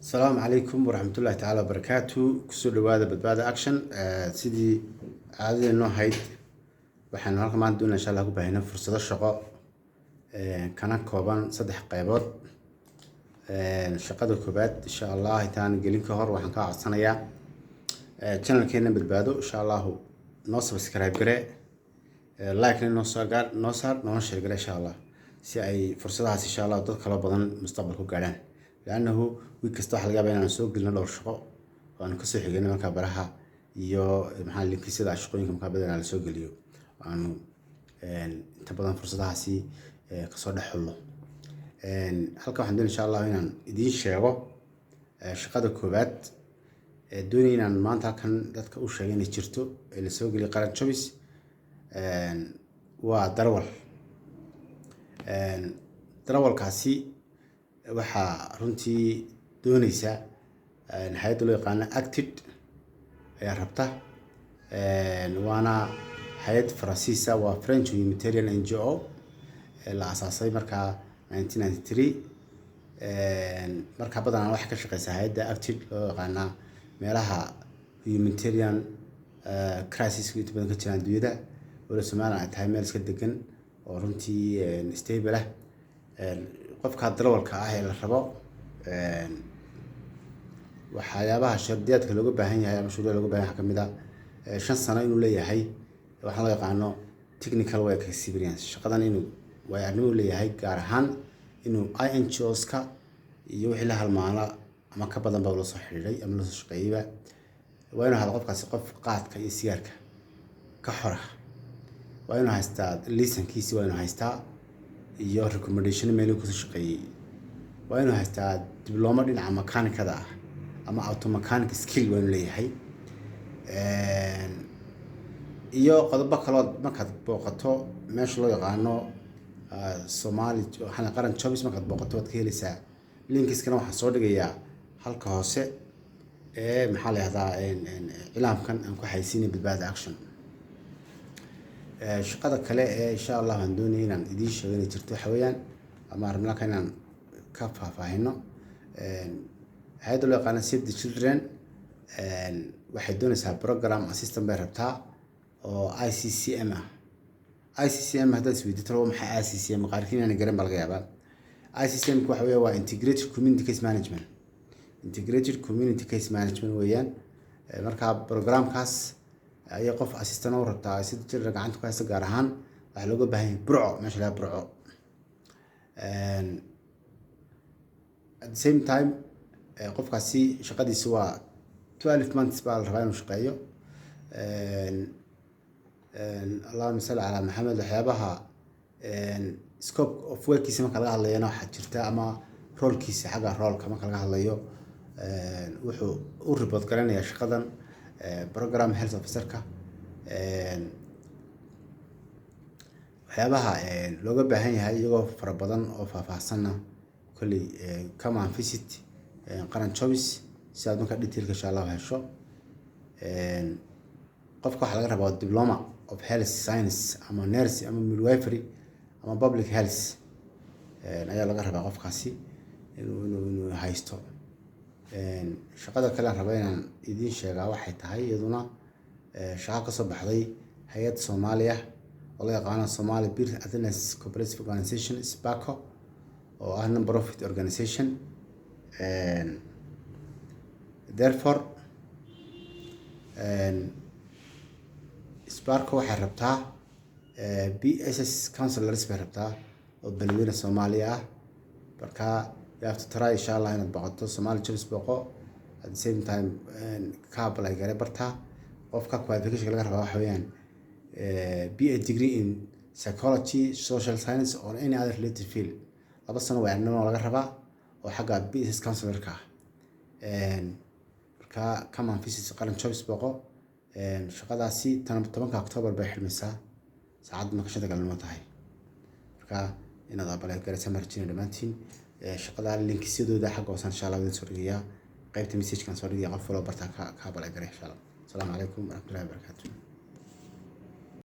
السلام عليكم ورحمة الله تعالى وبركاته. كسر هذا بدبادة أكشن سيدي عادي إنه هيد وحنا هالك ما عندنا إن شاء الله كوبا هنا فرصة الشقاء كان كوبان صدح قيبات الشقاء الكوبات إن شاء الله هيتان جلين كهر وحنا كا عصنايا channel كنا بدبادو إن شاء الله نوصل سكرايب قرأ لايك نوصل نشر قرأ إن شاء الله سي أي فرصة إن شاء الله تدخل بدن مستقبل كوجعان لأنه ويكستو حلقة بين السوق قلنا له شقة وأنا كسر حقنا مكابرها يو محل اللي كسر عشقين كمكابرنا على السوق اليوم وأنا تبغى فرصة هسي كسر حلو حلقة عندنا إن شاء الله هنا إدين شيء شقة الكوبات دوني إن ما أنت كان ذاتك أول شيء نشرته السوق اللي قرن شويس ودرول كاسي waxaa runtii doonaysa hay'adda loo yaqaan acted ayaa rabta waana hay'ad Faransiisa waa French Humanitarian NGO la aasaasay marka 1993 marka badanaa waxa ka shaqeysa hay'adda acted loo yaqaan meelaha humanitarian crisis inta badan ka jiraan dunida oo Soomaaliya ay tahay meel iska degan oo runtii stable ah qofka darawalka ah ee la rabo waxyaabaha shardiyaadka looga baahan yahay ama shuruudaha looga baahan yahay kamid ah 5 sano inuu leeyahay waxa la yaqaano technical work experience shaqadan inuu waayo leeyahay gaar ahaan inuu INGOs-ka iyo wixii la halmaana ama ka badan baa loo soo xiriiray ama loo soo shaqeeyay waa inuu hada qofkaasi qof qaadka iyo sigaarka ka xora waa inuu haystaa liisankiisa waa inuu haystaa iyo recommendation meel ku shaqeeyay waa inuu haystaa diploma dhinaca mechanical ah ama auto mechanic skill waa inuu leeyahay iyo qodobo kale markaad booqato meesha loo yaqaano Somali waxaan qaran jobs markaad booqato waad ka helaysaa linkiskana waxaan soo dhigayaa halka hoose maxaa la yiraahdaa cilaamkan aan ku haysiinay badbaada action shaqada kale insha Allah aan doonayay inaan idin sheego inay jirto xawayaan ama arrinta inaan ka faahfaahino hay'adda loo yaqaan Save the Children waxay doonaysaa program assistant bay rabtaa oo ICCM ah ICCM hadda isweydiito maxay ICCM qaarkiin aan garan bal yaabaa ICCM waxa weeye waa integrated community case management weeyaan marka programkaas ay qof assistant oo rabtaa sida jir gacanta ku haysta gaar ahaan waxa looga baahan yahay burco meesha la burco at the same time qofkaasi shaqadiisu waa 12 months baa la rabaa inuu shaqeeyo Allahumma salli ala Muhammad waxyaabaha scope of work-kiisa marka laga hadlayana waxa jirta ama role-kiisa xagga role-ka marka laga hadlayo wuxuu u report garanayaa shaqadan program health officer-ka waxyaabaha looga baahan yahay iyagoo fara badan oo faahfaahsan kulli come and visit qaran choice si aad marka detail insha Allah hesho qofka waxa laga rabaa diploma of health science ama nurse ama midwifery ama public health ayaa laga rabaa qofkaasi inuu haysto shaqada kale aan rabaa inaan idin sheegaa waxay tahay iyaduna shaqo ka soo baxday hay'ad Soomaaliya oo la yaqaan Somali Peer Attendance Cooperative Organization SPACO oo ah non-profit organization therefore SPACO waxay rabtaa BSS counselors bay rabtaa oo balweyne Soomaaliya ah marka you have to try insha Allah inaad baqato Somali jobs baqo at the same time ka apply garay barta qofka qualification laga rabaa waxa weeyaan BA degree in psychology social science or any other related field laba sano waanimo laga rabaa oo xagga BSS counselor-ka marka come and visit qaran jobs baqo shaqadaasi 10 October bay xilmaysaa saacad ma ka shaqada galmo tahay marka inaad apply garay samartiin dhamaantiin shaqada linkisyadooda xagga hoosan insha Allah idin soo dhigayaa qaybta message kan soo dhigaya qof walba barta ka apply garay insha Allah. Assalamu alaykum wa rahmatullahi wa barakatuh.